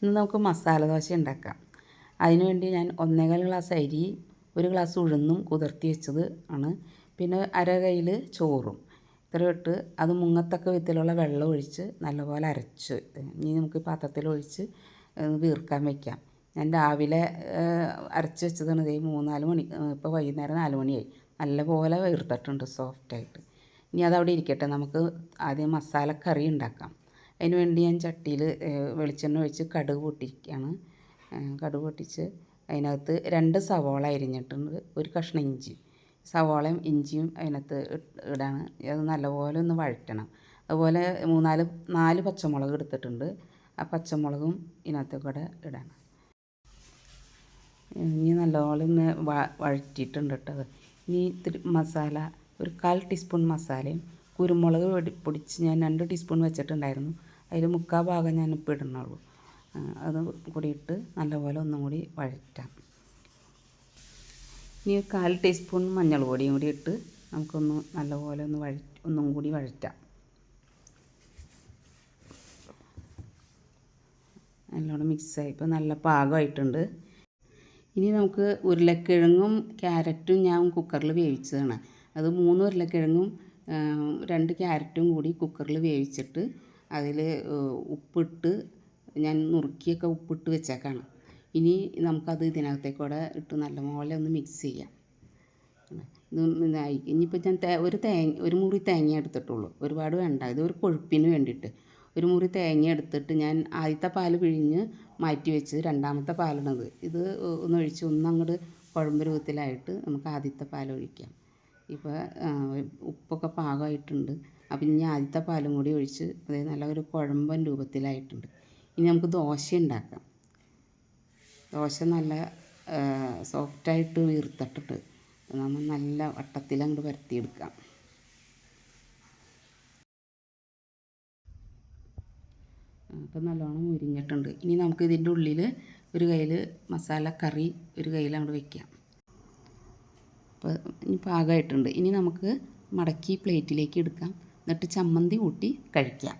ഇന്ന് നമുക്ക് മസാല ദോശ ഉണ്ടാക്കാം. അതിനുവേണ്ടി ഞാൻ 1.25 ഗ്ലാസ് അരി, 1 ഗ്ലാസ് ഉഴുന്നും കുതിർത്തി വെച്ചത് ആണ്. പിന്നെ അര കയ്യിൽ ചോറും ഇത്ര ഇട്ട് അത് മുങ്ങത്തക്ക വിധത്തിലുള്ള വെള്ളം ഒഴിച്ച് നല്ലപോലെ അരച്ച് ഇനി നമുക്ക് പാത്രത്തിലൊഴിച്ച് വീർക്കാൻ വയ്ക്കാം. ഞാൻ രാവിലെ അരച്ച് വെച്ചതാണ്. ഇതേ 3-4 മണി, ഇപ്പോൾ വൈകുന്നേരം 4 മണിയായി. നല്ലപോലെ വീർത്തിട്ടുണ്ട് സോഫ്റ്റായിട്ട്. ഇനി അതവിടെ ഇരിക്കട്ടെ. നമുക്ക് ആദ്യം മസാലക്കറി ഉണ്ടാക്കാം. അതിന് വേണ്ടി ഞാൻ ചട്ടിയിൽ വെളിച്ചെണ്ണ ഒഴിച്ച് കടുക് പൊട്ടിക്കുകയാണ്. കടുക് പൊട്ടിച്ച് അതിനകത്ത് 2 സവോള അരിഞ്ഞിട്ടുണ്ട്, 1 കഷ്ണം ഇഞ്ചി. സവോളയും ഇഞ്ചിയും അതിനകത്ത് ഇടാണ്. അത് നല്ലപോലെ ഒന്ന് വഴറ്റണം. അതുപോലെ 4 പച്ചമുളക് എടുത്തിട്ടുണ്ട്. ആ പച്ചമുളകും ഇതിനകത്ത് കൂടെ ഇടണം. ഇനി നല്ലപോലെ ഒന്ന് വഴറ്റിയിട്ടുണ്ട് കേട്ടോ. ഇനി ഇത്തിരി മസാല, ഒരു 1/4 ടീസ്പൂൺ മസാലയും കുരുമുളക് പൊടിച്ച് ഞാൻ 2 ടീസ്പൂൺ വെച്ചിട്ടുണ്ടായിരുന്നു. അതിൽ 3/4 ഭാഗം ഞാനിപ്പോൾ ഇടുന്നുള്ളൂ. അത് കൂടി ഇട്ട് നല്ലപോലെ ഒന്നും കൂടി വഴറ്റാം. ഇനി 1/4 ടീസ്പൂൺ മഞ്ഞൾ പൊടിയും കൂടി ഇട്ട് നമുക്കൊന്ന് നല്ലപോലെ ഒന്നും കൂടി വഴറ്റാം. നല്ലോണം മിക്സായി ഇപ്പോൾ നല്ല പാകമായിട്ടുണ്ട്. ഇനി നമുക്ക് ഉരുളക്കിഴങ്ങും ക്യാരറ്റും ഞാൻ കുക്കറിൽ വേവിച്ചതാണ്. അത് 3 ഉരുളക്കിഴങ്ങും 2 ക്യാരറ്റും കൂടി കുക്കറിൽ വേവിച്ചിട്ട് അതിൽ ഉപ്പിട്ട് ഞാൻ നുറുക്കിയൊക്കെ ഉപ്പിട്ട് വെച്ചേക്കാണ്. ഇനി നമുക്കത് ഇതിനകത്തേക്കൂടെ ഇട്ട് നല്ലപോലെ ഒന്ന് മിക്സ് ചെയ്യാം. ഇതായി. ഇനിയിപ്പോൾ ഞാൻ ഒരു മുറി തേങ്ങ എടുത്തിട്ടുള്ളൂ, ഒരുപാട് വേണ്ട. ഇത് ഒരു കൊഴുപ്പിന് വേണ്ടിയിട്ട് ഒരു മുറി തേങ്ങ എടുത്തിട്ട് ഞാൻ ആദ്യത്തെ പാൽ പിഴിഞ്ഞ് മാറ്റി വെച്ച് രണ്ടാമത്തെ പാലിടത്. ഇത് ഒന്നൊഴിച്ച് ഒന്നങ്ങോട്ട് കുഴമ്പ് രൂപത്തിലായിട്ട് നമുക്ക് ആദ്യത്തെ പാൽ ഒഴിക്കാം. ഇപ്പോൾ ഉപ്പൊക്കെ പാകമായിട്ടുണ്ട്. അപ്പം ഇനി ആദ്യത്തെ പാലും കൂടി ഒഴിച്ച് അതായത് നല്ല ഒരു കുഴമ്പൻ രൂപത്തിലായിട്ടുണ്ട്. ഇനി നമുക്ക് ദോശ ഉണ്ടാക്കാം. ദോശ നല്ല സോഫ്റ്റായിട്ട് വീർത്തിട്ടിട്ട് നമ്മൾ നല്ല വട്ടത്തിൽ അങ്ങോട്ട് പരത്തിയെടുക്കാം. അപ്പം നല്ലോണം മുരിഞ്ഞിട്ടുണ്ട്. ഇനി നമുക്ക് ഇതിൻ്റെ ഉള്ളിൽ ഒരു കയ്യിൽ മസാലക്കറി ഒരു കയ്യിൽ അങ്ങോട്ട് വയ്ക്കാം. അപ്പോൾ ഇനി പാകമായിട്ടുണ്ട്. ഇനി നമുക്ക് മടക്കി പ്ലേറ്റിലേക്ക് എടുക്കാം. എന്നിട്ട് ചമ്മന്തി കൂട്ടി കഴിക്കാം.